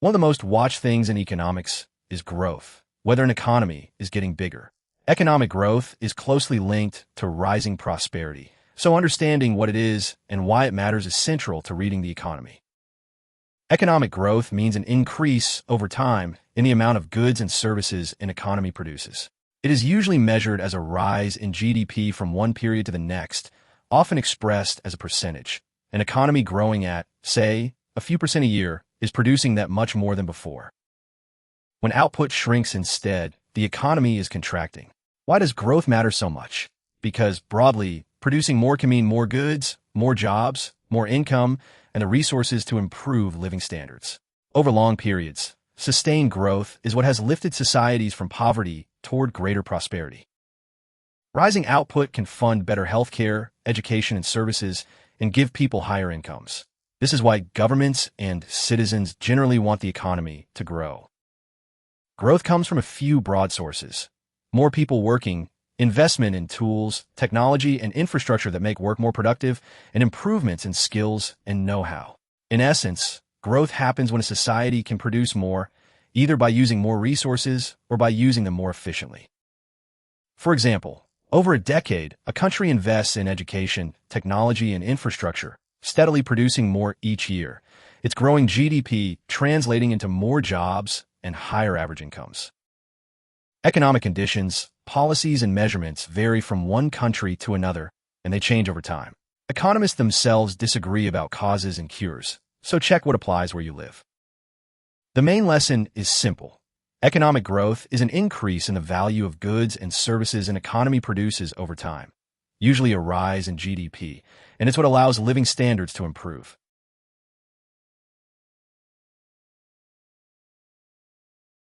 One of the most watched things in economics is growth, whether an economy is getting bigger. Economic growth is closely linked to rising prosperity, so understanding what it is and why it matters is central to reading the economy. Economic growth means an increase over time in the amount of goods and services an economy produces. It is usually measured as a rise in GDP from one period to the next, often expressed as a percentage. An economy growing at, say, a few percent a year is producing that much more than before. When output shrinks instead, the economy is contracting. Why does growth matter so much? Because, broadly, producing more can mean more goods, more jobs, more income, and the resources to improve living standards. Over long periods, sustained growth is what has lifted societies from poverty toward greater prosperity. Rising output can fund better healthcare, education, and services, and give people higher incomes. This is why governments and citizens generally want the economy to grow. Growth comes from a few broad sources: more people working, investment in tools, technology, and infrastructure that make work more productive, and improvements in skills and know-how. In essence, growth happens when a society can produce more, either by using more resources or by using them more efficiently. For example, over a decade, a country invests in education, technology, and infrastructure, steadily producing more each year. It's growing GDP, translating into more jobs and higher average incomes. Economic conditions, policies, and measurements vary from one country to another, and they change over time. Economists themselves disagree about causes and cures, so check what applies where you live. The main lesson is simple. Economic growth is an increase in the value of goods and services an economy produces over time, usually a rise in GDP, and it's what allows living standards to improve.